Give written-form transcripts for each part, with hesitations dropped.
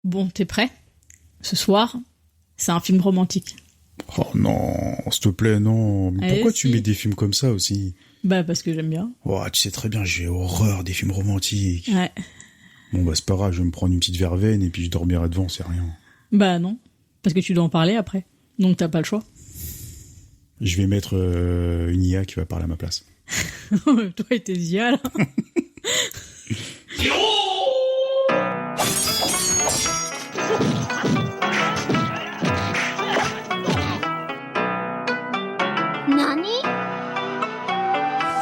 Bon, t'es prêt? Ce soir, c'est un film romantique. Oh non, s'il te plaît, non. Mais Allez, pourquoi tu si. mets des films comme ça aussi? Bah, parce que j'aime bien. Oh, tu sais très bien, j'ai horreur des films romantiques. Ouais. Bon, bah c'est pas grave, je vais me prendre une petite verveine et puis je dormirai devant, c'est rien. Bah, non. Parce que tu dois en parler après. Donc, t'as pas le choix. Je vais mettre une IA qui va parler à ma place. Toi et tes IA, là. Nani?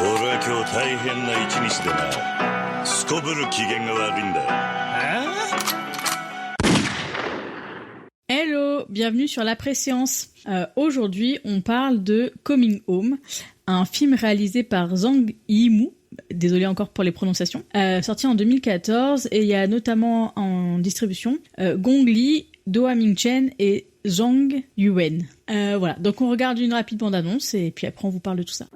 俺は今日大変な一日でな。すこぶる機嫌が悪いんだ。 Hello, bienvenue sur la préséance. Aujourd'hui, on parle de Coming Home, un film réalisé par Zhang Yimou, désolé encore pour les prononciations, sorti en 2014, et il y a notamment en distribution Gong Li, Doa Ming-chen et Zhang Yuen. Voilà, donc on regarde une rapide bande-annonce et puis après on vous parle de tout ça.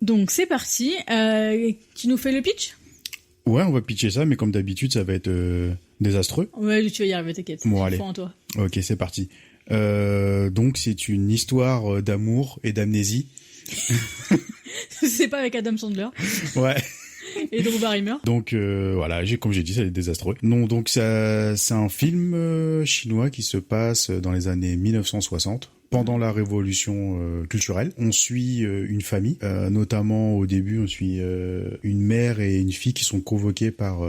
Donc c'est parti, tu nous fais le pitch? Ouais, on va pitcher ça, mais comme d'habitude, ça va être désastreux. Ouais, tu vas y arriver, t'inquiète. Bon, allez. Foi en toi. Ok, c'est parti. Donc, c'est une histoire d'amour et d'amnésie. C'est pas avec Adam Sandler Ouais. et Drew Barrymore. Donc, voilà, comme j'ai dit, ça va être désastreux. Non, donc, c'est un film chinois qui se passe dans les années 1960. Pendant la révolution culturelle, on suit une famille, notamment au début, on suit une mère et une fille qui sont convoquées par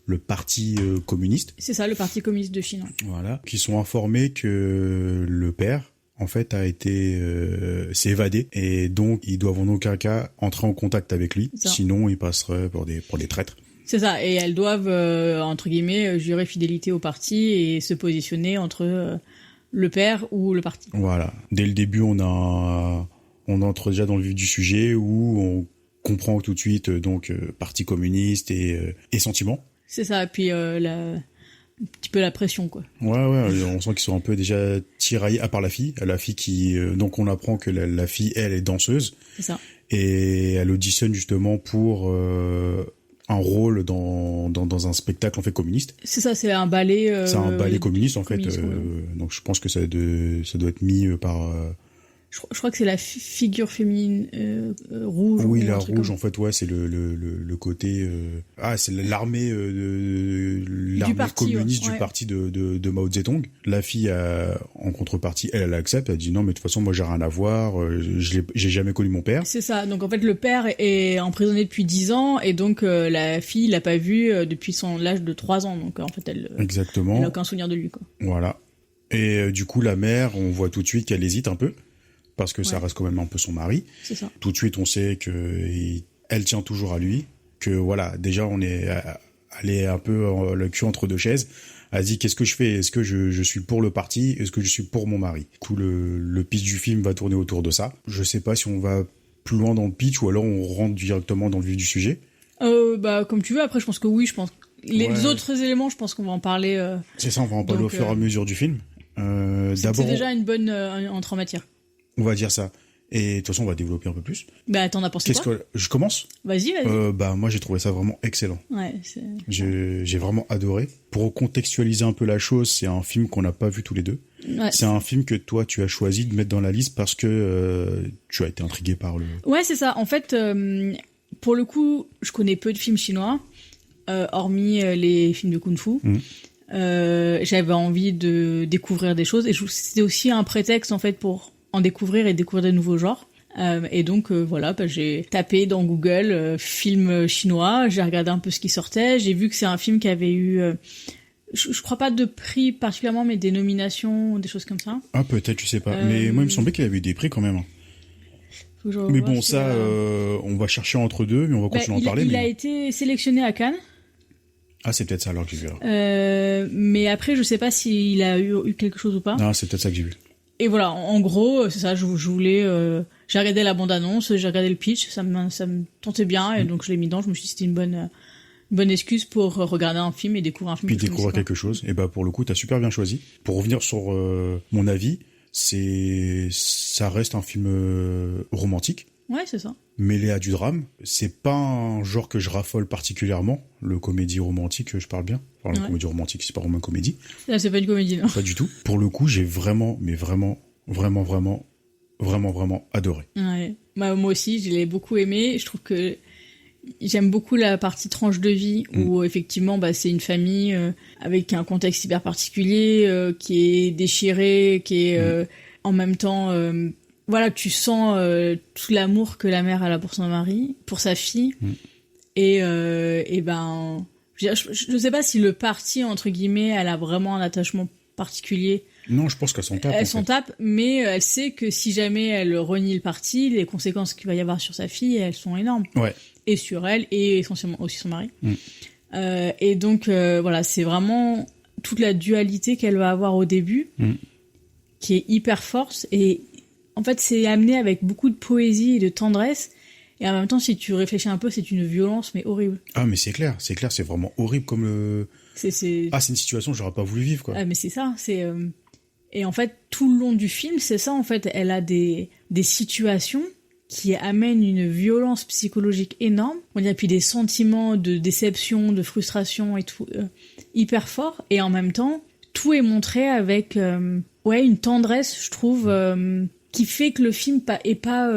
le parti communiste. C'est ça, le parti communiste de Chine. Voilà, qui sont informés que le père, en fait, s'est évadé et donc ils doivent en aucun cas entrer en contact avec lui, sinon ils passeraient pour des traîtres. C'est ça, et elles doivent entre guillemets jurer fidélité au parti et se positionner entre le père ou le parti. Voilà. Dès le début, on entre déjà dans le vif du sujet où on comprend tout de suite donc parti communiste et sentiments. C'est ça. Et puis un petit peu la pression, quoi. Ouais. On sent qu'ils sont un peu déjà tiraillés. À part la fille qui donc on apprend que la fille elle est danseuse. C'est ça. Et elle auditionne justement pour un rôle dans un spectacle en fait communiste. C'est ça, c'est un ballet. C'est un ballet communiste en fait. Ouais. Donc je pense que ça doit être mis par. Je crois que c'est la figure féminine rouge. Oui, la rouge en fait, ouais, c'est le côté. C'est l'armée communiste du parti de Mao Zedong. La fille, en contrepartie, elle accepte. Elle dit non, mais de toute façon, moi, j'ai rien à voir. J'ai jamais connu mon père. C'est ça. Donc en fait, le père est emprisonné depuis 10 ans et donc la fille l'a pas vu depuis l'âge de 3 ans. Donc en fait, Exactement. Elle n'a aucun souvenir de lui, quoi. Voilà. Et du coup, la mère, on voit tout de suite qu'elle hésite un peu. Parce que ça reste quand même un peu son mari. C'est ça. Tout de suite, on sait que elle tient toujours à lui. Que voilà, déjà, elle est un peu le cul entre deux chaises. Elle dit, qu'est-ce que je fais? Est-ce que je suis pour le parti? Est-ce que je suis pour mon mari? Du coup, le pitch du film va tourner autour de ça. Je sais pas si on va plus loin dans le pitch ou alors on rentre directement dans le vif du sujet. Comme tu veux. Après, je pense que oui. Je pense les autres éléments, je pense qu'on va en parler. C'est ça, on va en parler au fur et à mesure du film. C'est déjà une bonne entrée en matière. On va dire ça. Et de toute façon, on va développer un peu plus. Bah, t'en as pensé quoi? Je commence? Vas-y. Moi, j'ai trouvé ça vraiment excellent. Ouais, j'ai vraiment adoré. Pour contextualiser un peu la chose, c'est un film qu'on n'a pas vu tous les deux. Ouais. C'est un film que toi, tu as choisi de mettre dans la liste parce que tu as été intrigué par le... Ouais, c'est ça. En fait, pour le coup, je connais peu de films chinois, hormis les films de kung-fu. J'avais envie de découvrir des choses et c'était aussi un prétexte en fait pour en découvrir et découvrir de nouveaux genres. Et donc voilà, j'ai tapé dans Google film chinois, j'ai regardé un peu ce qui sortait, j'ai vu que c'est un film qui avait eu, je crois pas de prix particulièrement, mais des nominations, des choses comme ça. Ah peut-être, je sais pas. Mais moi il me semblait qu'il avait eu des prix quand même. Mais bon, ça, on va chercher entre deux, mais on va continuer à en parler. Il a été sélectionné à Cannes. Ah, c'est peut-être ça alors que j'ai vu. Mais après, je sais pas s'il a eu quelque chose ou pas. Non, c'est peut-être ça que j'ai vu. Et voilà, en gros, c'est ça, je voulais... j'ai regardé la bande-annonce, j'ai regardé le pitch, ça me tentait bien, et donc je l'ai mis dedans, je me suis dit que c'était une bonne excuse pour regarder un film et découvrir un film. Puis découvrir quelque chose, et bah pour le coup, t'as super bien choisi. Pour revenir sur mon avis, ça reste un film romantique. Ouais, c'est ça. Mêlé à du drame. C'est pas un genre que je raffole particulièrement, le comédie romantique, je parle bien. Enfin, la comédie romantique, c'est pas vraiment une comédie. Là, c'est pas une comédie, non. Pas du tout. Pour le coup, j'ai vraiment adoré. Ouais. Bah, moi aussi, je l'ai beaucoup aimé. Je trouve que j'aime beaucoup la partie tranche de vie où effectivement, c'est une famille avec un contexte hyper particulier, qui est déchiré, qui est en même temps... voilà, tu sens tout l'amour que la mère elle a pour son mari, pour sa fille. Et ben, je sais pas si le parti, entre guillemets, elle a vraiment un attachement particulier. Non, je pense qu'elle s'en tape. Elle s'en tape, mais elle sait que si jamais elle renie le parti, les conséquences qu'il va y avoir sur sa fille, elles sont énormes. Ouais. Et sur elle, et essentiellement aussi son mari. Et donc, voilà, c'est vraiment toute la dualité qu'elle va avoir au début, qui est hyper forte, et en fait, c'est amené avec beaucoup de poésie et de tendresse. Et en même temps, si tu réfléchis un peu, c'est une violence, mais horrible. Ah, mais c'est clair, c'est vraiment horrible comme le... Ah, c'est une situation que j'aurais pas voulu vivre, quoi. Ah, mais c'est ça, Et en fait, tout le long du film, c'est ça, en fait. Elle a des situations qui amènent une violence psychologique énorme. On dirait puis des sentiments de déception, de frustration et tout, hyper forts. Et en même temps, tout est montré avec, une tendresse, je trouve... qui fait que le film est pas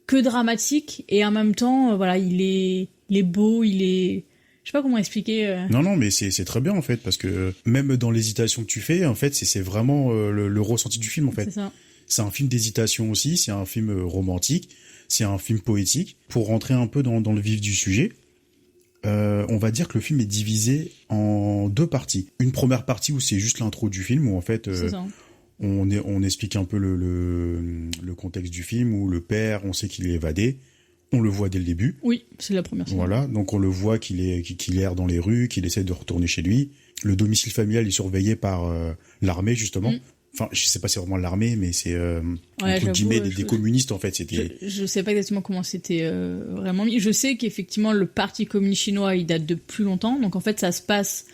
que dramatique et en même temps voilà, il est beau, je sais pas comment expliquer. Non, mais c'est très bien en fait, parce que même dans l'hésitation que tu fais, en fait, c'est vraiment le ressenti du film en fait. C'est ça. C'est un film d'hésitation aussi, c'est un film romantique, c'est un film poétique. Pour rentrer un peu dans le vif du sujet, on va dire que le film est divisé en deux parties. Une première partie où c'est juste l'intro du film, où en fait on explique un peu le contexte du film, où le père, on sait qu'il est évadé. On le voit dès le début. Oui, c'est la première scène. Voilà, donc on le voit qu'il erre dans les rues, qu'il essaie de retourner chez lui. Le domicile familial est surveillé par l'armée, justement. Enfin, je sais pas si c'est vraiment l'armée, mais c'est entre guillemets des communistes, en fait. Je sais pas exactement comment c'était vraiment mis. Je sais qu'effectivement, le parti communiste chinois, il date de plus longtemps. Donc en fait, ça se passe...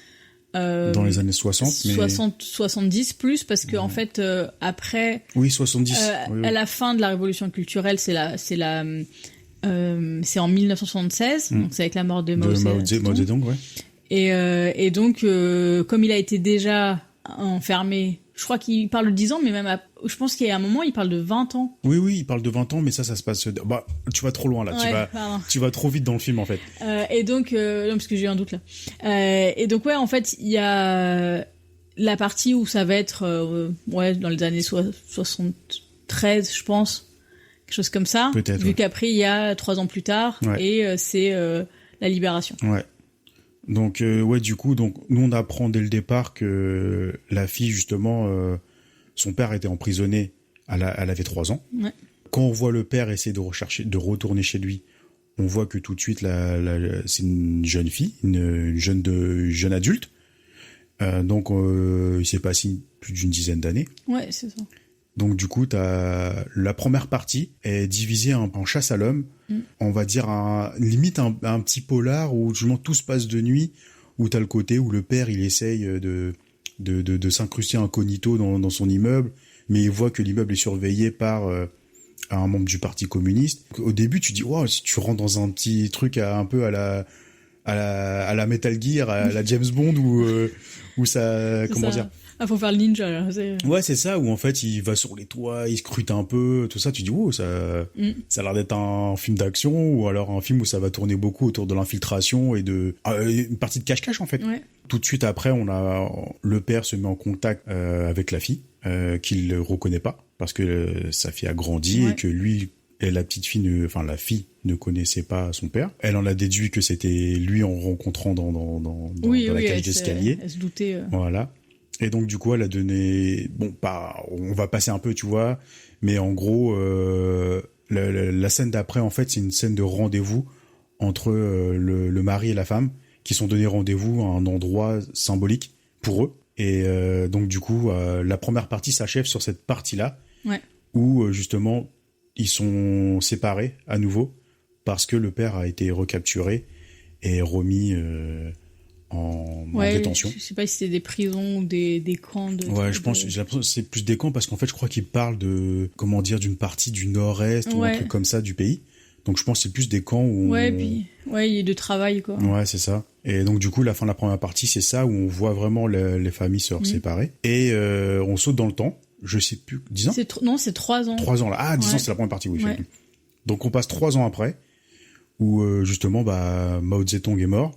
dans les années 60, 70 plus, parce que en fait, après... Oui, 70. À la fin de la révolution culturelle, c'est en 1976, donc c'est avec la mort de Mao Zedong, ouais. Et donc, comme il a été déjà enfermé, je crois qu'il parle de 10 ans, mais même je pense qu'il y a un moment, il parle de 20 ans. Oui, il parle de 20 ans, mais ça se passe... Bah, tu vas trop loin, là. Tu vas trop vite dans le film, en fait. Et donc... non, parce que j'ai eu un doute, là. Et donc, en fait, il y a la partie où ça va être... dans les années 73, je pense. Quelque chose comme ça. Peut-être. Vu qu'après, il y a 3 ans plus tard, et c'est la libération. Ouais. Donc, du coup, nous, on apprend dès le départ que la fille, justement, son père était emprisonné, elle avait 3 ans. Ouais. Quand on voit le père essayer de retourner chez lui, on voit que tout de suite, c'est une jeune fille, une jeune adulte. Donc, il s'est passé plus d'une dizaine d'années. Ouais, c'est ça. Donc du coup, la première partie est divisée en chasse à l'homme. On va dire limite un petit polar où justement tout se passe de nuit, où t'as le côté où le père il essaye de s'incruster incognito dans son immeuble, mais il voit que l'immeuble est surveillé par un membre du parti communiste. Au début, tu dis si tu rentres dans un petit truc un peu à à la Metal Gear, à la James Bond où ça, C'est comment ça. dire. Ah, faut faire le ninja, là. Ouais, c'est ça, où en fait, il va sur les toits, il scrute un peu, tout ça, tu dis, oh, ça a l'air d'être un film d'action, ou alors un film où ça va tourner beaucoup autour de l'infiltration et une partie de cache-cache, en fait. Ouais. Tout de suite après, le père se met en contact avec la fille, qu'il ne reconnaît pas, parce que sa fille a grandi et que lui et la petite fille, la fille ne connaissait pas son père. Elle en a déduit que c'était lui en rencontrant dans la cage d'escalier. Elle se doutait. Voilà. Et donc, du coup, elle a donné... Bon, on va passer un peu, tu vois, mais en gros, la scène d'après, en fait, c'est une scène de rendez-vous entre le mari et la femme, qui sont donnés rendez-vous à un endroit symbolique pour eux. Et donc, du coup, la première partie s'achève sur cette partie-là, où, justement, ils sont séparés à nouveau, parce que le père a été recapturé et remis... en détention. Je sais pas si c'est des prisons ou des camps de... Ouais, j'ai l'impression que c'est plus des camps parce qu'en fait, je crois qu'ils parlent d'une partie du nord-est ou un truc comme ça du pays. Donc je pense que c'est plus des camps où il y a de travail, quoi. Ouais, c'est ça. Et donc du coup, la fin de la première partie, c'est ça où on voit vraiment les familles se séparer. Et on saute dans le temps. Je sais plus, 10 ans? Non, c'est 3 ans. 3 ans là. Ah, 10 ans, c'est la première partie, oui. Ouais. Donc on passe 3 ans après où justement, Mao Zedong est mort.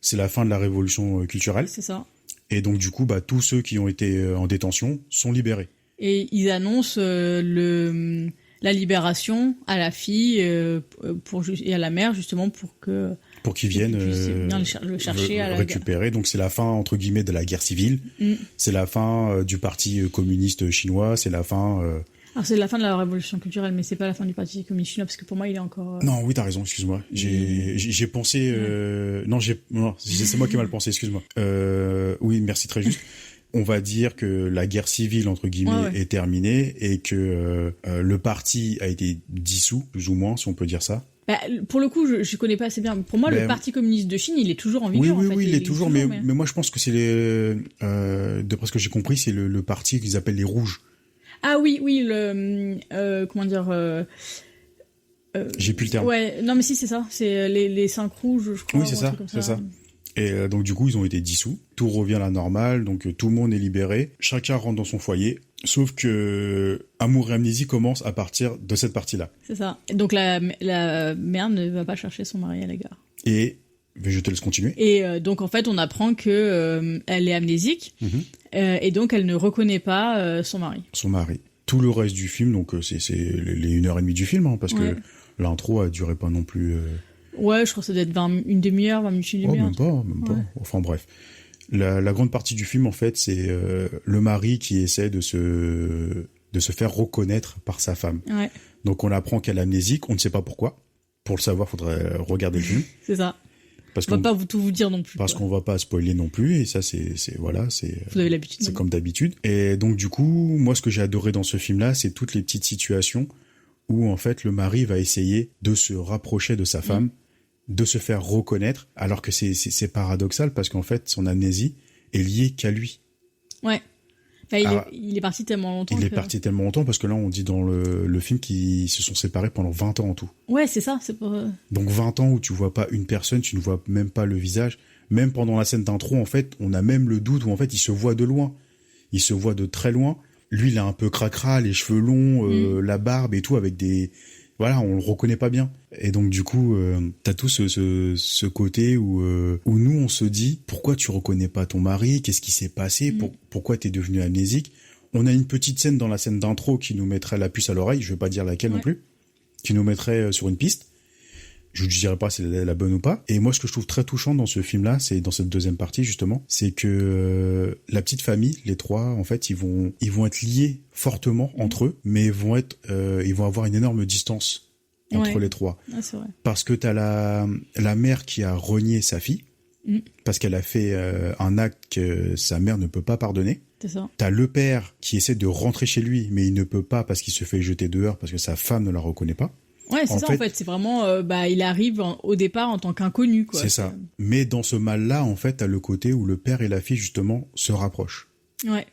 C'est la fin de la révolution culturelle. C'est ça. Et donc, du coup, tous ceux qui ont été en détention sont libérés. Et ils annoncent la libération à la fille et à la mère, justement, pour qu'ils viennent le chercher à la récupérer. Donc, c'est la fin, entre guillemets, de la guerre civile. C'est la fin du parti communiste chinois. C'est la fin... Alors, c'est la fin de la révolution culturelle, mais c'est pas la fin du Parti communiste chinois, parce que pour moi, il est encore... Non, oui, t'as raison, excuse-moi. J'ai pensé... Non, c'est moi qui ai mal pensé, excuse-moi. Oui, merci, très juste. On va dire que la guerre civile, entre guillemets, est terminée et que le parti a été dissous, plus ou moins, si on peut dire ça. Pour le coup, je connais pas assez bien. Pour moi, le Parti communiste de Chine, il est toujours en vigueur. Oui, il est toujours, mais moi, je pense que c'est d'après ce que j'ai compris, c'est le parti qu'ils appellent les Rouges. Ah oui, comment dire... J'ai plus le terme. Ouais, non mais si, c'est ça. C'est les 5 rouges, je crois. Oui, c'est ça. Et donc, du coup, ils ont été dissous. Tout revient à la normale, donc tout le monde est libéré. Chacun rentre dans son foyer. Sauf que Amour et Amnésie commence à partir de cette partie-là. C'est ça. Donc, la mère ne va pas chercher son mari à la gare. Et... je te laisse continuer. Et donc, en fait, on apprend que elle est amnésique. Et donc, elle ne reconnaît pas son mari. Son mari. Tout le reste du film, donc c'est les 1h30 du film, parce que l'intro a duré pas non plus... Ouais, je crois que ça doit être une demi-heure, 20 minutes, une demi-heure. Même pas. Enfin bref. La grande partie du film, en fait, c'est le mari qui essaie de se faire reconnaître par sa femme. Ouais. Donc on apprend qu'elle est amnésique, on ne sait pas pourquoi. Pour le savoir, faudrait regarder le film. C'est ça. Parce on va pas tout vous dire non plus. Parce qu'on va pas spoiler non plus, et ça vous avez l'habitude. C'est comme d'habitude. Et donc du coup, moi ce que j'ai adoré dans ce film-là, c'est toutes les petites situations où en fait le mari va essayer de se rapprocher de sa femme, de se faire reconnaître, alors que c'est paradoxal parce qu'en fait son amnésie est liée qu'à lui. Ouais. Il est parti tellement longtemps. Il est parti tellement longtemps parce que là on dit dans le film qu'ils se sont séparés pendant 20 ans en tout. Ouais, c'est ça. Donc 20 ans où tu vois pas une personne, tu ne vois même pas le visage. Même pendant la scène d'intro, en fait, on a même le doute où en fait il se voit de loin. Il se voit de très loin. Lui, il a un peu cracra, les cheveux longs, la barbe et tout, avec des... Voilà, on le reconnaît pas bien. Et donc du coup, t'as tout ce côté où nous on se dit pourquoi tu reconnais pas ton mari, qu'est-ce qui s'est passé, pourquoi t'es devenu amnésique. On a une petite scène dans la scène d'intro qui nous mettrait la puce à l'oreille, je vais pas dire laquelle non plus, qui nous mettrait sur une piste. Je ne dirais pas si c'est la bonne ou pas. Et moi, ce que je trouve très touchant dans ce film-là, c'est dans cette deuxième partie justement, c'est que la petite famille, les trois, en fait, ils vont être liés fortement entre eux, mais ils vont avoir une énorme distance entre les trois. Ah, c'est vrai. Parce que t'as la mère qui a renié sa fille, parce qu'elle a fait un acte que sa mère ne peut pas pardonner. C'est ça. T'as le père qui essaie de rentrer chez lui, mais il ne peut pas parce qu'il se fait jeter dehors parce que sa femme ne la reconnaît pas. Ouais, c'est ça, en fait. C'est vraiment, il arrive au départ en tant qu'inconnu, quoi. C'est ça. Mais dans ce mal-là, en fait, t'as le côté où le père et la fille, justement, se rapprochent. Ouais.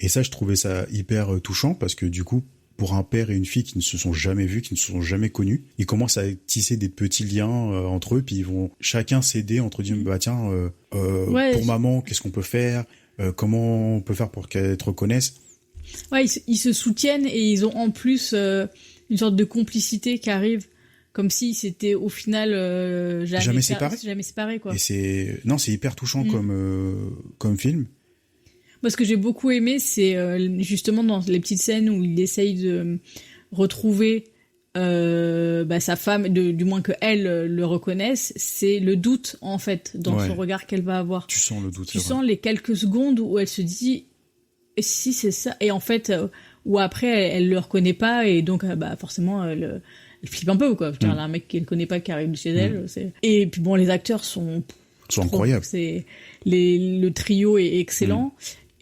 Et ça, je trouvais ça hyper touchant parce que, du coup, pour un père et une fille qui ne se sont jamais vus, qui ne se sont jamais connus. Ils commencent à tisser des petits liens entre eux, puis ils vont chacun s'aider entre dire bah tiens pour maman qu'est-ce qu'on peut faire, comment on peut faire pour qu'elle te reconnaisse. Ouais, ils se soutiennent et ils ont en plus une sorte de complicité qui arrive, comme si c'était au final jamais séparés quoi. Et c'est hyper touchant comme film. Moi, ce que j'ai beaucoup aimé, c'est justement dans les petites scènes où il essaye de retrouver sa femme, du moins que elle le reconnaisse, c'est le doute en fait dans son regard qu'elle va avoir. Tu sens le doute. Tu sens les quelques secondes où elle se dit si c'est ça, et en fait où après elle le reconnaît pas et donc forcément elle flippe un peu quoi. Elle a un mec qu'elle connaît pas qui arrive chez elle. Et puis bon, les acteurs sont incroyables. Le trio est excellent.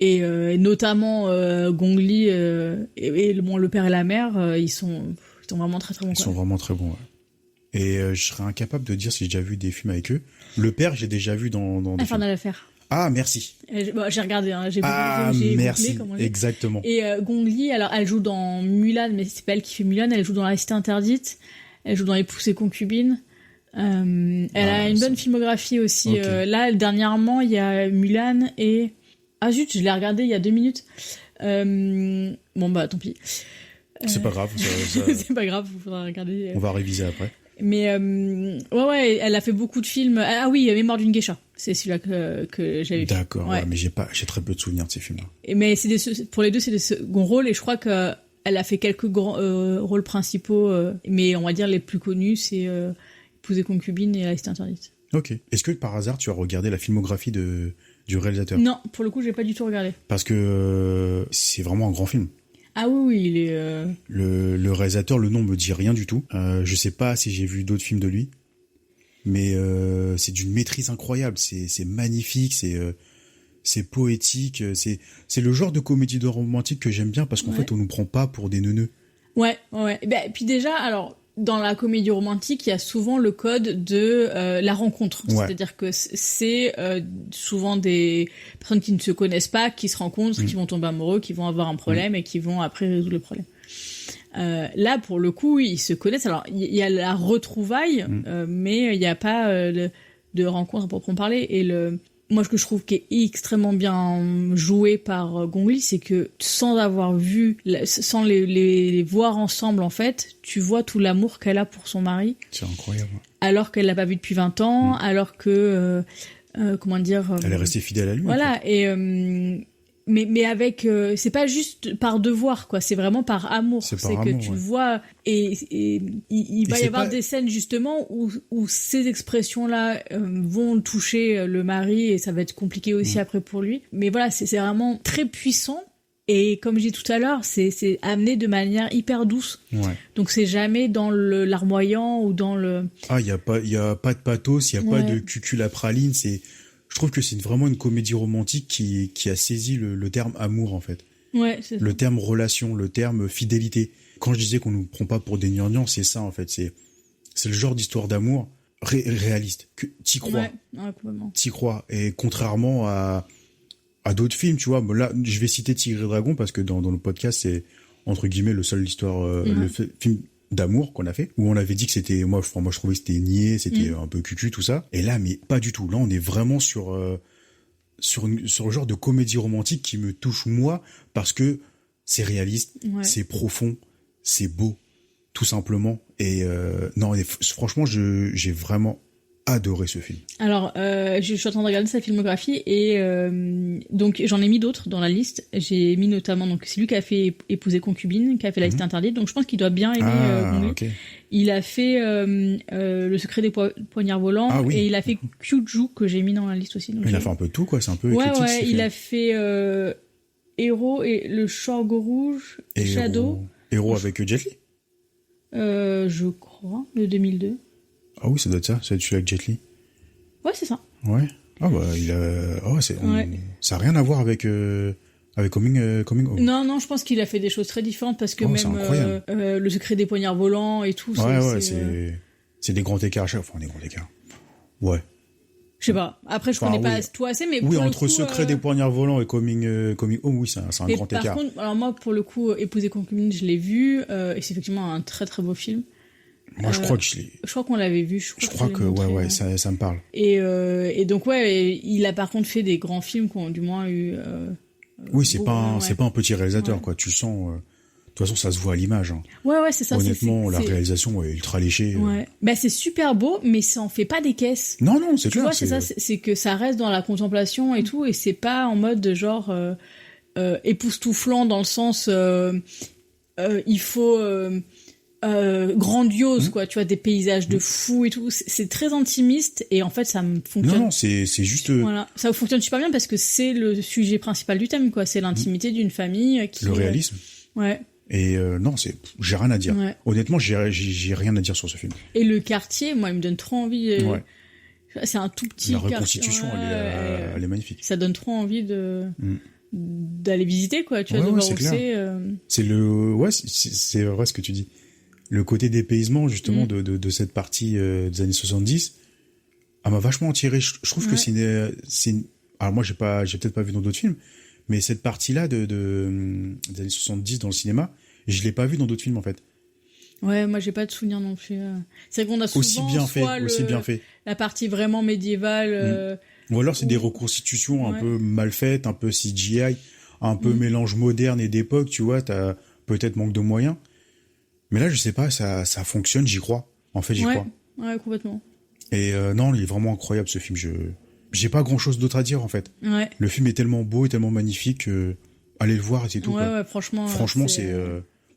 Et notamment Gong Li et le père et la mère, ils sont vraiment très très bons. Ils sont vraiment très bons. Ouais. Et je serais incapable de dire si j'ai déjà vu des films avec eux. Le père, j'ai déjà vu dans des Infernal films. Affair. Ah, merci. J'ai regardé, j'ai merci. Googlé, Exactement. Et Gong Li, alors elle joue dans Mulan, mais c'est pas elle qui fait Mulan, elle joue dans La Cité Interdite, elle joue dans Épouse et concubine. Elle a une bonne filmographie aussi. Okay. Là, dernièrement, il y a Mulan et... Ah zut, je l'ai regardé il y a 2 minutes. Tant pis. C'est pas grave. C'est pas grave, il faudra regarder. On va réviser après. Mais elle a fait beaucoup de films. Ah oui, Mémoire d'une geisha. C'est celui-là que j'avais vu. D'accord, ouais, mais j'ai très peu de souvenirs de ces films-là. Mais pour les deux, c'est des seconds rôles et je crois que elle a fait quelques grands rôles principaux, mais on va dire les plus connus, c'est Épouse et concubine et La Cité Interdite. Ok. Est-ce que par hasard tu as regardé la filmographie du réalisateur? Non, pour le coup, j'ai pas du tout regardé. Parce que c'est vraiment un grand film. Ah oui, il est... Le réalisateur, le nom me dit rien du tout. Je sais pas si j'ai vu d'autres films de lui. Mais c'est d'une maîtrise incroyable. C'est magnifique, c'est poétique. C'est le genre de comédie romantique que j'aime bien parce qu'en fait, on nous prend pas pour des neuneux. Ouais. Et puis déjà, alors... Dans la comédie romantique, il y a souvent le code de la rencontre. Ouais. C'est-à-dire que c'est souvent des personnes qui ne se connaissent pas, qui se rencontrent, qui vont tomber amoureux, qui vont avoir un problème et qui vont après résoudre le problème. Là, pour le coup, ils se connaissent. Alors, il y a la retrouvaille, mais il n'y a pas de rencontre à proprement parler. Et moi, ce que je trouve qui est extrêmement bien joué par Gong Li, c'est que sans avoir vu, sans les voir ensemble, en fait, tu vois tout l'amour qu'elle a pour son mari. C'est incroyable. Alors qu'elle l'a pas vu depuis 20 ans, alors que, comment dire... elle est restée fidèle à lui. Voilà, et... Mais avec c'est pas juste par devoir quoi, c'est vraiment par amour. C'est que tu le vois et il va y avoir des scènes justement où ces expressions là vont toucher le mari et ça va être compliqué aussi après pour lui. Mais voilà, c'est vraiment très puissant et comme je dis tout à l'heure, c'est amené de manière hyper douce. Ouais. Donc c'est jamais dans larmoyant ou dans le il y a pas de pathos, il y a pas de cuculapraline, je trouve que c'est vraiment une comédie romantique qui a saisi le terme amour, en fait. Ouais, c'est ça. Le terme relation, le terme fidélité. Quand je disais qu'on nous prend pas pour des gnangnans, c'est ça, en fait. C'est le genre d'histoire d'amour réaliste. Que t'y crois. Ouais, complètement. T'y crois. Et contrairement à d'autres films, tu vois, là, je vais citer Tigre et Dragon parce que dans le podcast, c'est, entre guillemets, le seul histoire, le film d'amour qu'on a fait, où on avait dit que c'était, moi je trouvais que c'était niais, c'était un peu cucu, tout ça. Et là, mais pas du tout. Là, on est vraiment sur le genre de comédie romantique qui me touche moi, parce que c'est réaliste, c'est profond, c'est beau, tout simplement. Et franchement, j'ai vraiment adoré ce film. Alors, je suis en train de regarder sa filmographie et donc j'en ai mis d'autres dans la liste. J'ai mis notamment donc c'est lui qui a fait Épouse et concubine, qui a fait La Cité Interdite. Donc je pense qu'il doit bien aimer. Okay. Il a fait Le Secret des poignards volants et il a fait Kyuju que j'ai mis dans la liste aussi. Donc il a fait un peu tout quoi, c'est un peu éclectique. Ouais, il a fait Héros et Le Shorgo Rouge, et Shadow. Héros avec Jet Li. Je crois, de 2002. Ah oui, ça doit être ça, c'est celui avec Jet Li. Ouais, c'est ça. Ouais. Ah bah ça a rien à voir avec Coming Home. Non, je pense qu'il a fait des choses très différentes parce que même Le Secret des poignards volants et tout. C'est des grands écarts à chaque fois. Des grands écarts. Ouais. Je sais pas. Après, je connais pas tout assez, mais oui, pour entre le coup, Secret des poignards volants et Coming Home, oui, c'est un grand écart. Par contre, alors moi, pour le coup, Épouser concubine, je l'ai vu, et c'est effectivement un très très beau film. Moi, je crois que je l'ai. Je crois qu'on l'avait vu. Je crois que ouais, ça me parle. Et donc ouais, il a par contre fait des grands films qui ont du moins eu. Oui, c'est pas un petit réalisateur, quoi. Tu le sens. De toute façon, ça se voit à l'image. Hein. Ouais, c'est ça. Honnêtement, la réalisation est ultra léchée. Ouais. Bah, c'est super beau, mais ça en fait pas des caisses. Non, c'est clair. Tu vois, c'est ça, c'est que ça reste dans la contemplation et tout, et c'est pas en mode de genre époustouflant dans le sens il faut grandiose, quoi. Tu vois, des paysages de fou et tout. C'est très intimiste, et en fait, ça me fonctionne. Non, c'est juste. Voilà, ça fonctionne super bien parce que c'est le sujet principal du thème, quoi. C'est l'intimité d'une famille qui. Le réalisme. Ouais. Et non, j'ai rien à dire. Ouais. Honnêtement, j'ai rien à dire sur ce film. Et le quartier, moi, il me donne trop envie. Ouais. C'est un tout petit quartier. La reconstitution, elle est magnifique. Ça donne trop envie d'aller visiter, quoi. Tu vois, de voir où c'est. C'est c'est vrai ce que tu dis. Le côté dépaysement, justement, de cette partie des années 70, m'a vachement attiré. Je trouve que c'est une... Alors moi, j'ai peut-être pas vu dans d'autres films, mais cette partie-là des années 70 dans le cinéma, je l'ai pas vue dans d'autres films, en fait. Ouais, moi, j'ai pas de souvenir non plus. C'est qu'on a souvent aussi bien fait. La partie vraiment médiévale. Ou alors, c'est des reconstitutions un peu mal faites, un peu CGI, un peu mélange moderne et d'époque, tu vois, t'as peut-être manque de moyens. Mais là, je sais pas, ça fonctionne, j'y crois. En fait, j'y crois. Ouais, complètement. Et non, il est vraiment incroyable, ce film. J'ai pas grand-chose d'autre à dire, en fait. Ouais. Le film est tellement beau et tellement magnifique que allez le voir et c'est tout. Ouais, franchement. Franchement, c'est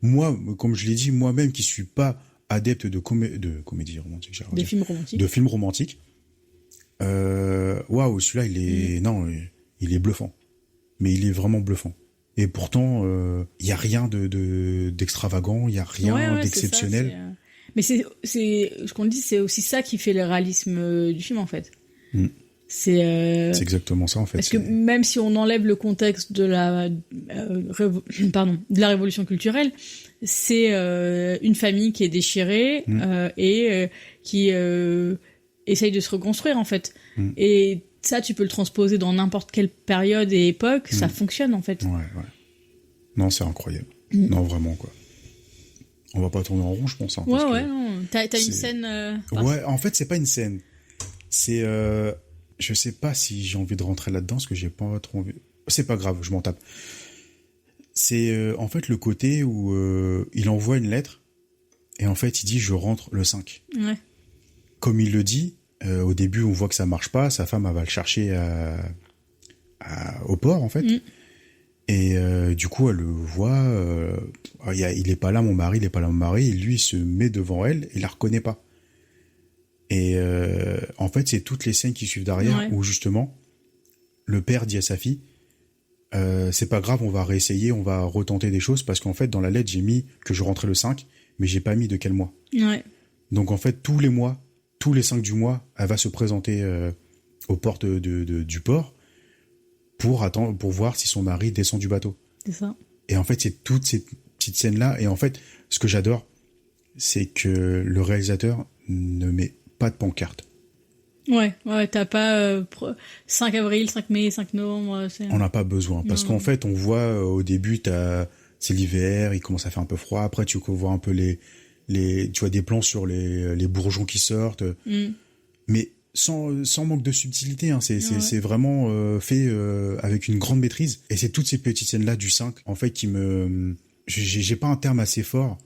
moi, comme je l'ai dit, moi-même qui suis pas adepte de comédie romantique, des films romantiques. De films romantiques. Waouh, celui-là, il est bluffant. Mais il est vraiment bluffant. Et pourtant, il y a rien d'extravagant, il y a rien d'exceptionnel. Mais c'est ce qu'on dit, c'est aussi ça qui fait le réalisme du film, en fait. C'est exactement ça, en fait. Parce que même si on enlève le contexte de la révolution culturelle, c'est une famille qui est déchirée et qui essaye de se reconstruire, en fait. Et ça, tu peux le transposer dans n'importe quelle période et époque, ça fonctionne, en fait. Ouais. Non, c'est incroyable. Non, vraiment, quoi. On va pas tourner en rond, je pense. Hein, non. T'as une scène... Ouais, en fait, c'est pas une scène. C'est... Je sais pas si j'ai envie de rentrer là-dedans, parce que j'ai pas trop envie... C'est pas grave, je m'en tape. C'est en fait le côté où il envoie une lettre, et en fait, il dit « je rentre le 5 ». Ouais. Comme il le dit... au début, on voit que ça marche pas. Sa femme, elle va le chercher au port, en fait. Et du coup, elle le voit. Il est pas là, mon mari. Il est pas là, mon mari. Et lui, il se met devant elle. Il la reconnaît pas. Et en fait, c'est toutes les scènes qui suivent derrière où justement, le père dit à sa fille, c'est pas grave, on va réessayer, on va retenter des choses parce qu'en fait, dans la lettre, j'ai mis que je rentrais le 5, mais j'ai pas mis de quel mois. Ouais. Donc en fait, tous les 5 du mois, elle va se présenter aux portes du port pour voir si son mari descend du bateau. C'est ça. Et en fait, c'est toutes ces petites scènes-là. Et en fait, ce que j'adore, c'est que le réalisateur ne met pas de pancarte. Ouais, t'as pas 5 avril, 5 mai, 5 novembre. On n'a pas besoin. Parce qu'en fait, on voit au début, c'est l'hiver, il commence à faire un peu froid. Après, tu vois un peu tu vois des plans sur les bourgeons qui sortent, mais sans manque de subtilité, hein. C'est vraiment fait avec une grande maîtrise, et c'est toutes ces petites scènes là du 5 en fait qui j'ai pas un terme assez fort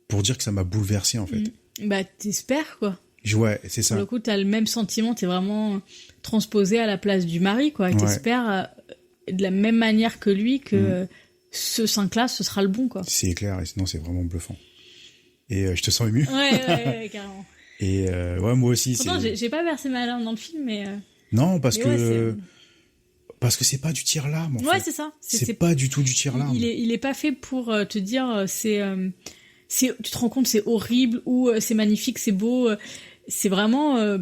pour dire que ça m'a bouleversé, en fait. Bah, t'espères, quoi. Ouais, c'est ça. Pour le coup, t'as le même sentiment, t'es vraiment transposé à la place du mari, quoi. Et t'espères de la même manière que lui que ce 5 là, ce sera le bon, quoi. C'est clair, et sinon c'est vraiment bluffant. Et je te sens ému. Ouais, carrément. Et moi aussi. Pourtant, j'ai pas versé ma larme dans le film, mais... Non, parce que c'est pas du tir-larme, en fait. Ouais, c'est ça. C'est pas du tout du tir-larme. Il est pas fait pour te dire, tu te rends compte, c'est horrible, ou c'est magnifique, c'est beau. C'est vraiment,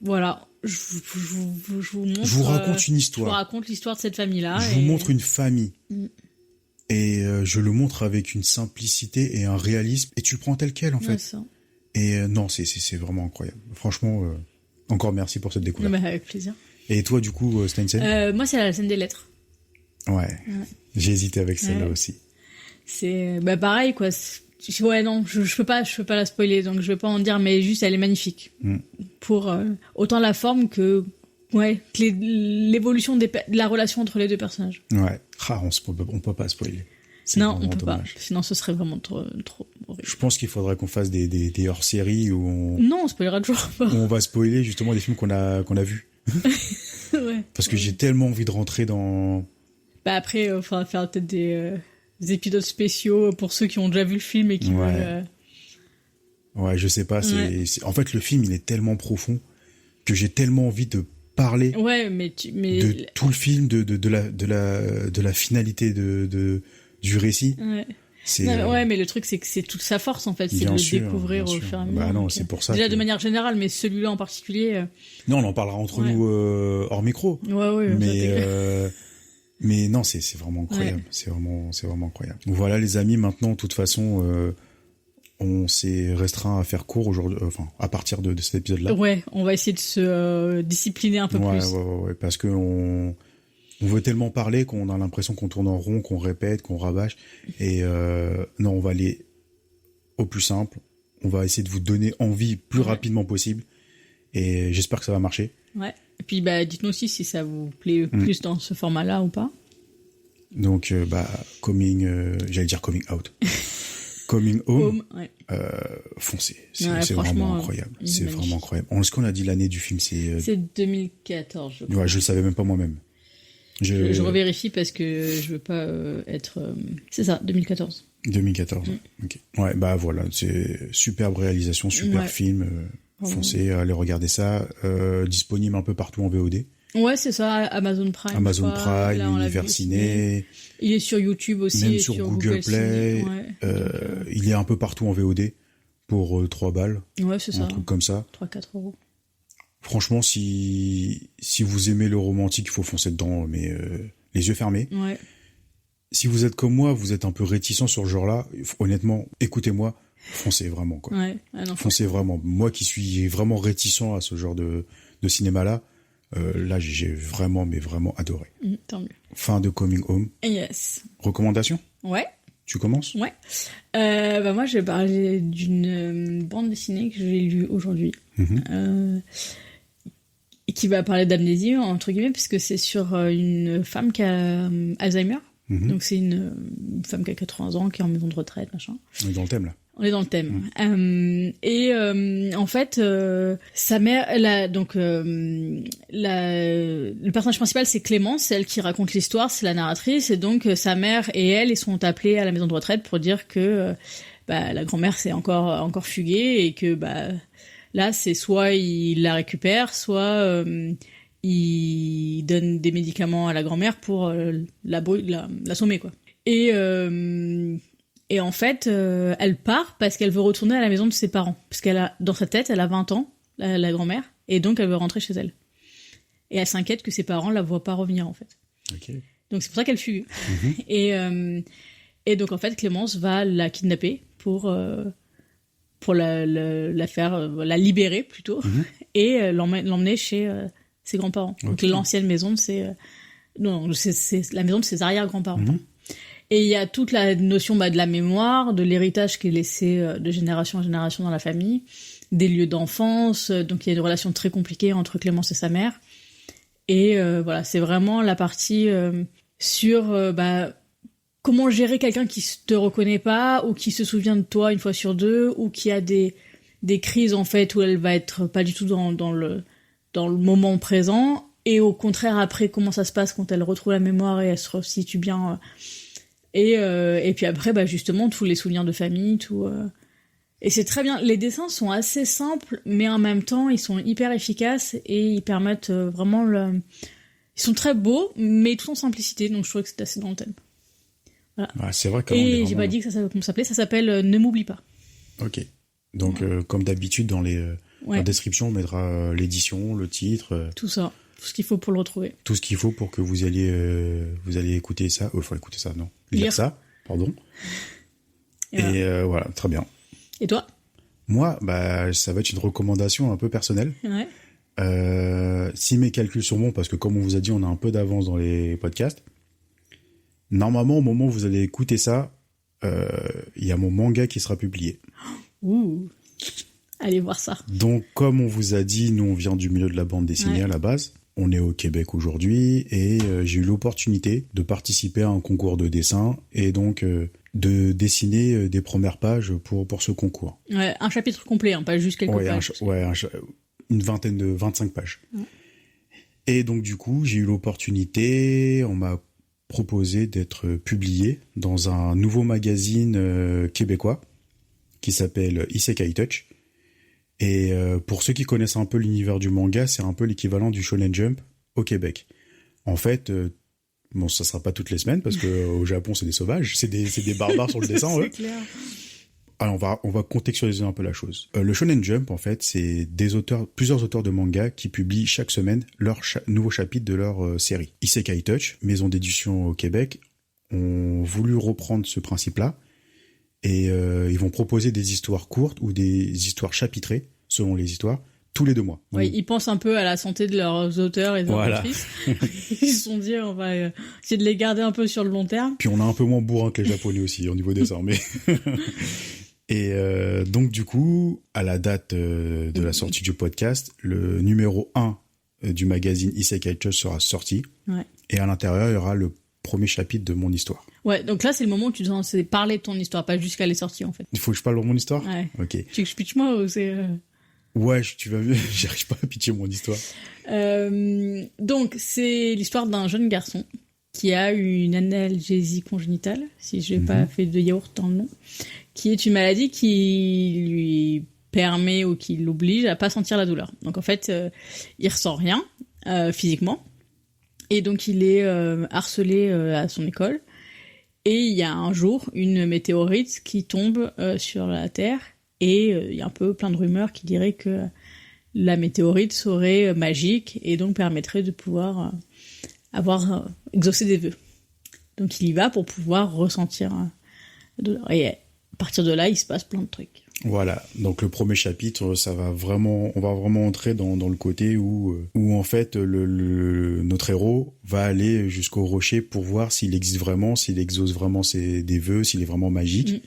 voilà... Je vous montre... Je vous raconte une histoire. Je vous raconte l'histoire de cette famille-là. Je vous montre une famille. Et je le montre avec une simplicité et un réalisme. Et tu le prends tel quel, en fait. Ça. Et non, c'est vraiment incroyable. Franchement, Encore merci pour cette découverte. Non, mais avec plaisir. Et toi, du coup, c'était une scène Moi, c'est la scène des lettres. Ouais. J'ai hésité avec celle-là Ouais. aussi. C'est pareil, quoi. Ouais, non, je peux pas la spoiler, donc je vais pas en dire, mais juste, elle est magnifique. Pour autant la forme que l'évolution de la relation entre les deux personnages. Ouais. On peut pas spoiler. C'est Non, vraiment on peut dommage. pas. Sinon, ce serait vraiment trop horrible. Je pense qu'il faudrait qu'on fasse des hors-séries où Non, on spoilera toujours pas. où on va spoiler justement des films qu'on a vus. Ouais. Parce que j'ai tellement envie de rentrer dans... Après, il faudra faire peut-être des épisodes spéciaux pour ceux qui ont déjà vu le film et qui Ouais. veulent... Ouais, je sais pas. Ouais. En fait, le film, il est tellement profond que j'ai tellement envie de parler Ouais, mais de tout le film, de la finalité du récit. Ouais. C'est, Non, ouais, mais le truc, c'est que c'est toute sa force, en fait. C'est de bien le sûr, découvrir bien au sûr. fur et à Bah mesure. non, donc, c'est pour ça déjà que- de manière générale, mais celui-là en particulier... Non, on en parlera entre Ouais. nous hors micro. Ouais, Mais non, c'est vraiment incroyable. Ouais. C'est vraiment incroyable. Voilà, les amis, maintenant, de toute façon, on s'est restreint à faire court aujourd'hui, à partir de cet épisode-là. Ouais, on va essayer de se discipliner un peu Ouais, plus. ouais, parce que on veut tellement parler qu'on a l'impression qu'on tourne en rond, qu'on répète, qu'on rabâche. Et non, on va aller au plus simple. On va essayer de vous donner envie plus Ouais. rapidement possible. Et j'espère que ça va marcher. Ouais. Et puis, dites-nous aussi si ça vous plaît plus dans ce format-là ou pas. Donc, j'allais dire coming out. Coming home, Ouais. foncez. Ouais, C'est franchement, vraiment incroyable. il est C'est magnifique. vraiment incroyable. Est-ce qu'on a dit l'année du film? C'est C'est 2014, je crois. ouais, je le savais même pas moi-même. Je revérifie parce que je veux pas être... C'est ça, 2014. 2014. Ok. Ouais, bah voilà, c'est superbe réalisation, super Ouais. film. Vraiment. Foncez, allez regarder ça. Disponible un peu partout en VOD. Ouais, c'est ça, Amazon Prime. Amazon je crois. Prime, Là, on l'a Univers vu au Ciné, Il est sur YouTube aussi. même et sur Google Play. Ciné. Ouais, Il est un peu partout en VOD pour 3 balles, ouais c'est un ça. truc comme ça. 3-4 euros. Franchement, si vous aimez le romantique, il faut foncer dedans, mais les yeux fermés. Ouais. Si vous êtes comme moi, vous êtes un peu réticent sur ce genre-là, honnêtement, écoutez-moi, foncez vraiment, quoi. Ouais. Ah non, Foncez vraiment. Moi qui suis vraiment réticent à ce genre de cinéma-là, là, j'ai vraiment, mais vraiment adoré. tant mieux. Fin de Coming Home. Yes. Recommandation? Ouais. Tu commences? Ouais. Moi, je vais parler d'une bande dessinée que j'ai lue aujourd'hui. Et qui va parler d'amnésie, entre guillemets, puisque c'est sur une femme qui a Alzheimer. Donc, c'est une femme qui a 80 ans, qui est en maison de retraite, machin. On est dans le thème, là. On est dans le thème. En fait, sa mère, le personnage principal, c'est Clémence, c'est elle qui raconte l'histoire, c'est la narratrice, et donc sa mère et elle, ils sont appelés à la maison de retraite pour dire que la grand-mère s'est encore fuguée et que là, c'est soit il la récupère, soit il donne des médicaments à la grand-mère pour l'assommer, quoi. Et en fait, elle part parce qu'elle veut retourner à la maison de ses parents. Parce dans sa tête, elle a 20 ans, la grand-mère, et donc elle veut rentrer chez elle. Et elle s'inquiète que ses parents la voient pas revenir, en fait. Ok. Donc c'est pour ça qu'elle fugue. Et donc en fait, Clémence va la kidnapper pour la faire, la libérer plutôt, et l'emmener chez ses grands-parents. Donc l'ancienne maison de c'est la maison de ses arrière-grands-parents. Et il y a toute la notion de la mémoire, de l'héritage qui est laissé de génération en génération dans la famille, des lieux d'enfance. Donc il y a une relation très compliquée entre Clémence et sa mère. Et voilà, c'est vraiment la partie sur comment gérer quelqu'un qui te reconnaît pas ou qui se souvient de toi une fois sur deux ou qui a des crises en fait où elle va être pas du tout dans le moment présent. Et au contraire, après, comment ça se passe quand elle retrouve la mémoire et elle se resitue bien. Et puis après, justement, tous les souvenirs de famille, tout. Et c'est très bien. Les dessins sont assez simples, mais en même temps, ils sont hyper efficaces et ils permettent vraiment Ils sont très beaux, mais tout en simplicité, donc je trouvais que c'était assez dans le thème. Voilà. Ouais, c'est vrai que. Et j'ai pas dit que ça s'appelait. Ça s'appelle Ne m'oublie pas. Ok. Donc, comme d'habitude, dans la description, on mettra l'édition, le titre. Tout ça. Tout ce qu'il faut pour le retrouver. Tout ce qu'il faut pour que vous alliez écouter ça. Enfin, écouter ça, non. Lire ça, pardon. Et voilà, très bien. Et toi? Moi, ça va être une recommandation un peu personnelle. Ouais. Si mes calculs sont bons, parce que comme on vous a dit, on a un peu d'avance dans les podcasts, normalement, au moment où vous allez écouter ça, il y a mon manga qui sera publié. Ouh, allez voir ça. Donc, comme on vous a dit, nous, on vient du milieu de la bande dessinée à la base. On est au Québec aujourd'hui et j'ai eu l'opportunité de participer à un concours de dessin et donc de dessiner des premières pages pour ce concours. Ouais, un chapitre complet, hein, pas juste quelques pages. Une vingtaine de 25 pages. Ouais. Et donc, du coup, j'ai eu l'opportunité, on m'a proposé d'être publié dans un nouveau magazine québécois qui s'appelle Isekai Touch. Et pour ceux qui connaissent un peu l'univers du manga, c'est un peu l'équivalent du Shonen Jump au Québec. En fait, bon, ça sera pas toutes les semaines parce que au Japon c'est des sauvages, c'est des barbares sur le dessin. C'est clair. Alors on va contextualiser un peu la chose. Le Shonen Jump, en fait, c'est plusieurs auteurs de manga qui publient chaque semaine leur nouveau chapitre de leur série. Isekai Touch, maison d'édition au Québec, ont voulu reprendre ce principe-là. Et ils vont proposer des histoires courtes ou des histoires chapitrées, selon les histoires, tous les 2 mois. Oui, ils pensent un peu à la santé de leurs auteurs et de leurs autrices. Ils se sont dit, on va essayer de les garder un peu sur le long terme. Puis on est un peu moins bourrin que les Japonais aussi, au niveau dessin. Mais et donc du coup, à la date de la sortie du podcast, le numéro 1 du magazine Isekai Touch sera sorti. Ouais. Et à l'intérieur, il y aura le premier chapitre de mon histoire. Ouais, donc là, c'est le moment où tu dois parler de ton histoire, pas juste qu'elle est sortie, en fait. Il faut que je parle de mon histoire ? Ouais. Ok. Tu veux que je pitch moi ou c'est... Ouais, tu vas mieux, j'arrive pas à pitcher mon histoire. Donc, c'est l'histoire d'un jeune garçon qui a une analgésie congénitale, si je n'ai pas fait de yaourt dans le nom, qui est une maladie qui lui permet ou qui l'oblige à pas sentir la douleur. Donc, en fait, il ressent rien physiquement. Et donc, il est harcelé à son école. Et il y a un jour une météorite qui tombe sur la Terre. Et il y a un peu plein de rumeurs qui diraient que la météorite serait magique et donc permettrait de pouvoir exaucer des vœux. Donc, il y va pour pouvoir ressentir la douleur. Et à partir de là, il se passe plein de trucs. Voilà, donc le premier chapitre, on va vraiment entrer dans le côté où en fait notre héros va aller jusqu'au rocher pour voir s'il existe vraiment, s'il exauce vraiment des vœux, s'il est vraiment magique.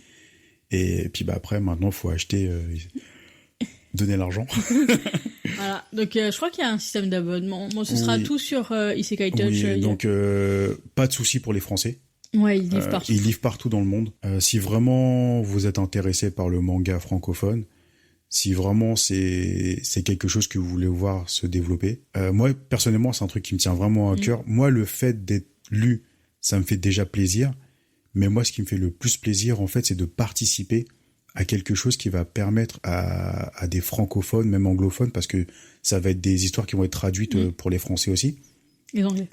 Et puis après, maintenant, il faut acheter, donner l'argent. Voilà, donc je crois qu'il y a un système d'abonnement. Bon, ce sera tout sur Isekai Touch. Oui, donc pas de souci pour les Français. Ouais, ils livrent partout. Ils livrent partout dans le monde. Si vraiment vous êtes intéressé par le manga francophone, si vraiment c'est quelque chose que vous voulez voir se développer, moi personnellement c'est un truc qui me tient vraiment à cœur. Moi le fait d'être lu, ça me fait déjà plaisir. Mais moi ce qui me fait le plus plaisir en fait c'est de participer à quelque chose qui va permettre à des francophones, même anglophones, parce que ça va être des histoires qui vont être traduites pour les Français aussi. Les Anglais.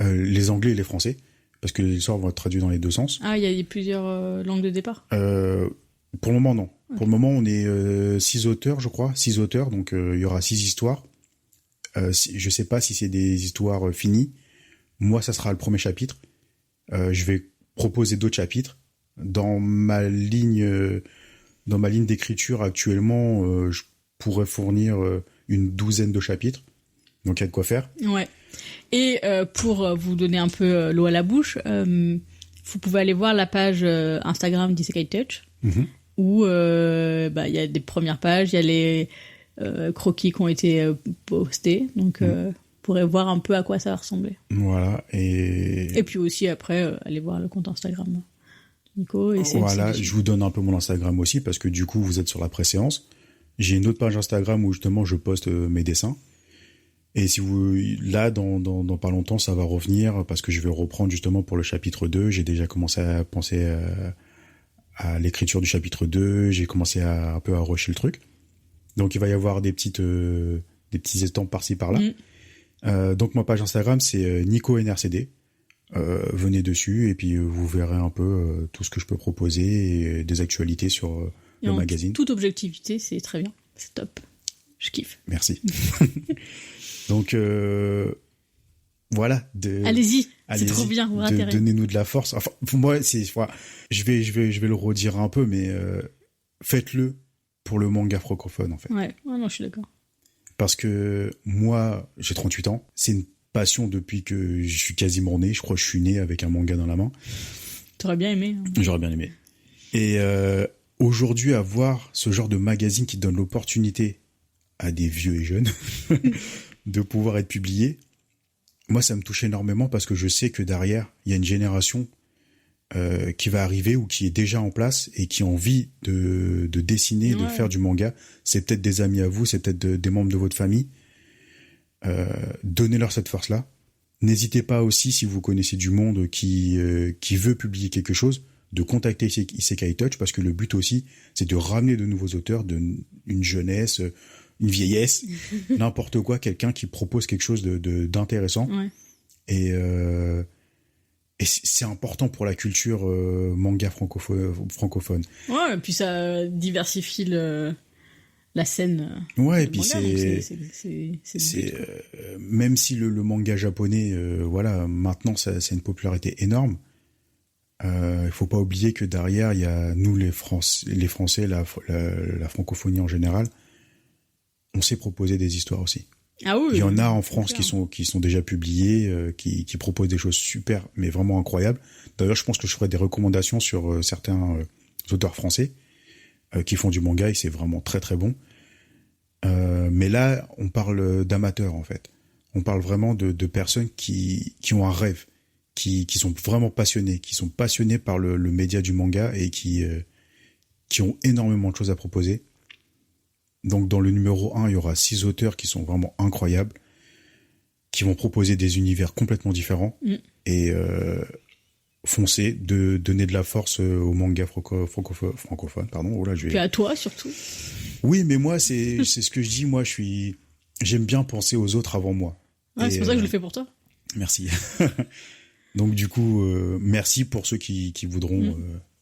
Les Anglais et les Français. Parce que les histoires vont être traduites dans les 2 sens. Ah, il y a plusieurs langues de départ. Pour le moment, non. Okay. Pour le moment, on est 6 auteurs, je crois. 6 auteurs, donc il y aura 6 histoires. Je sais pas si c'est des histoires finies. Moi, ça sera le premier chapitre. Je vais proposer d'autres chapitres. Dans ma ligne d'écriture actuellement, je pourrais fournir une 12aine de chapitres. Donc il y a de quoi faire. Ouais. Et pour vous donner un peu l'eau à la bouche, vous pouvez aller voir la page Instagram d'Isekai Touch, où il y a des premières pages, il y a les croquis qui ont été postés, donc vous pourrez voir un peu à quoi ça va ressembler. Voilà. Et puis aussi après, allez voir le compte Instagram de Nico. Et voilà, je vous donne un peu mon Instagram aussi, parce que du coup vous êtes sur la préséance. J'ai une autre page Instagram où justement je poste mes dessins. Et si vous, là, dans pas longtemps, ça va revenir parce que je vais reprendre justement pour le chapitre 2. J'ai déjà commencé à penser à l'écriture du chapitre 2. J'ai commencé un peu à rusher le truc. Donc, il va y avoir des petits estampes par-ci, par-là. Donc, ma page Instagram, c'est NicoNRCD. Venez dessus et puis vous verrez un peu tout ce que je peux proposer et des actualités sur le magazine. Toute objectivité, c'est très bien. C'est top. Je kiffe. Merci. Donc, voilà. Allez-y, c'est trop bien, vous ratterrez. Donnez-nous de la force. Enfin, pour moi, je vais le redire un peu, mais faites-le pour le manga francophone, en fait. Ouais, non, je suis d'accord. parce que moi, j'ai 38 ans. C'est une passion depuis que je suis quasiment né. Je crois que je suis né avec un manga dans la main. T'aurais bien aimé. Hein. J'aurais bien aimé. Et aujourd'hui, avoir ce genre de magazine qui donne l'opportunité à des vieux et jeunes de pouvoir être publiés, moi, ça me touche énormément parce que je sais que derrière, il y a une génération qui va arriver ou qui est déjà en place et qui a envie de dessiner, de faire du manga. C'est peut-être des amis à vous, c'est peut-être des membres de votre famille. Donnez-leur cette force-là. N'hésitez pas aussi, si vous connaissez du monde qui veut publier quelque chose, de contacter Isekai Touch, parce que le but aussi, c'est de ramener de nouveaux auteurs, une jeunesse, une vieillesse, n'importe quoi, quelqu'un qui propose quelque chose d'intéressant. Ouais. Et c'est important pour la culture manga francophone. Ouais, et puis ça diversifie la scène. Ouais, et puis manga, c'est même si le manga japonais, voilà, maintenant c'est une popularité énorme. Il faut pas oublier que derrière il y a nous les Français, la francophonie en général. On sait proposer des histoires aussi. Ah oui. Il y en a en France qui sont déjà publiées, qui proposent des choses super, mais vraiment incroyables. D'ailleurs, je pense que je ferai des recommandations sur certains auteurs français qui font du manga et c'est vraiment très très bon. Mais là, on parle d'amateurs en fait. On parle vraiment de personnes qui ont un rêve, qui sont vraiment passionnés, qui sont passionnés par le média du manga et qui ont énormément de choses à proposer. Donc dans le numéro 1, il y aura 6 auteurs qui sont vraiment incroyables, qui vont proposer des univers complètement différents et foncez, donner de la force au manga francophone. Pardon. Oh là, Puis à toi surtout. Oui, mais moi c'est ce que je dis. Moi, j'aime bien penser aux autres avant moi. Ouais, c'est pour ça que je le fais pour toi. Merci. Donc du coup, merci pour ceux qui voudront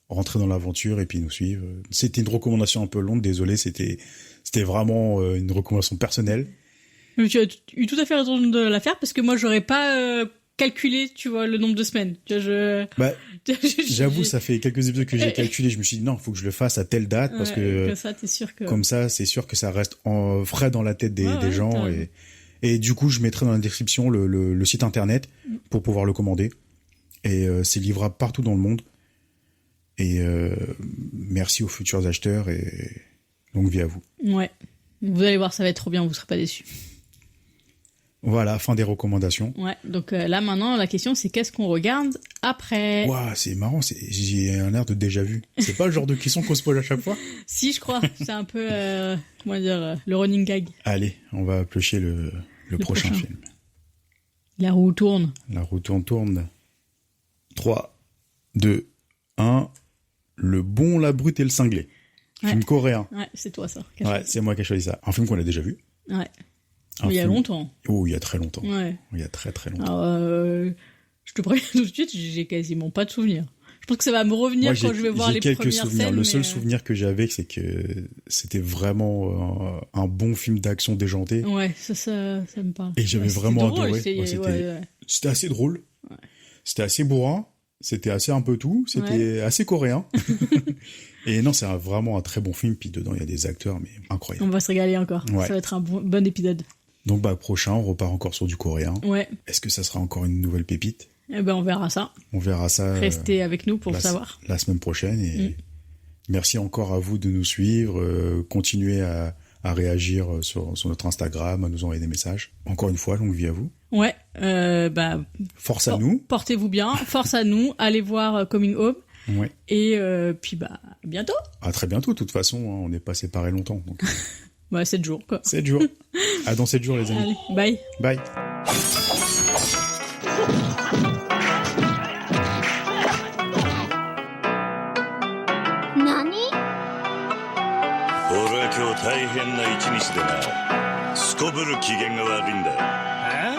rentrer dans l'aventure et puis nous suivre. C'était une recommandation un peu longue, désolé, c'était vraiment une recommandation personnelle. Mais tu as eu tout à fait raison de la faire parce que moi j'aurais pas calculé, tu vois, le nombre de semaines. Tu vois, j'avoue, ça fait quelques épisodes que j'ai calculé, je me suis dit non, il faut que je le fasse à telle date parce que ça, t'es sûr que... comme ça, c'est sûr que ça reste frais dans la tête des gens et du coup, je mettrai dans la description le site internet pour pouvoir le commander et c'est livrable partout dans le monde. Et merci aux futurs acheteurs et longue vie à vous. Ouais, vous allez voir, ça va être trop bien, vous serez pas déçus. Voilà, fin des recommandations. Ouais, donc là maintenant, la question c'est qu'est-ce qu'on regarde après ? Ouah, c'est marrant, j'ai un air de déjà vu. C'est pas le genre de question qu'on se pose à chaque fois ? Si, je crois, c'est un peu, comment dire, le running gag. Allez, on va piocher le prochain film. La roue tourne. La roue tourne. 3, 2, 1... Le bon, la brute et le cinglé. Film coréen. Ouais, c'est toi ça. Ouais, c'est moi qui ai choisi ça. Un film qu'on a déjà vu. Ouais. Il y a longtemps. Oh, il y a très longtemps. Ouais. Il y a très très longtemps. Alors, je te préviens tout de suite, j'ai quasiment pas de souvenirs. Je pense que ça va me revenir quand je vais voir les premières scènes. J'ai quelques souvenirs. Le seul souvenir que j'avais, c'est que c'était vraiment un bon film d'action déjanté. Ouais, ça me parle. Et j'avais vraiment adoré. C'était assez drôle. Ouais. C'était assez bourrin. C'était assez un peu tout, c'était assez coréen. Et non, c'est vraiment un très bon film, puis dedans il y a des acteurs mais incroyables. On va se régaler encore, ça va être un bon épisode. Donc prochain, on repart encore sur du coréen. Ouais. Est-ce que ça sera encore une nouvelle pépite ? Eh ben on verra ça. Restez avec nous pour le savoir. La semaine prochaine et merci encore à vous de nous suivre, continuez à réagir sur notre Instagram, à nous envoyer des messages. Encore une fois, longue vie à vous. Ouais, force à nous. Portez-vous bien, force à nous. Allez voir Coming Home. Ouais. Et puis bientôt. À très bientôt. De toute façon, on n'est pas séparés longtemps. Donc... 7 jours quoi. 7 jours. À dans 7 jours les amis. Allez, bye. Bye. 大変な一日でな、すこぶる機嫌が悪いんだ。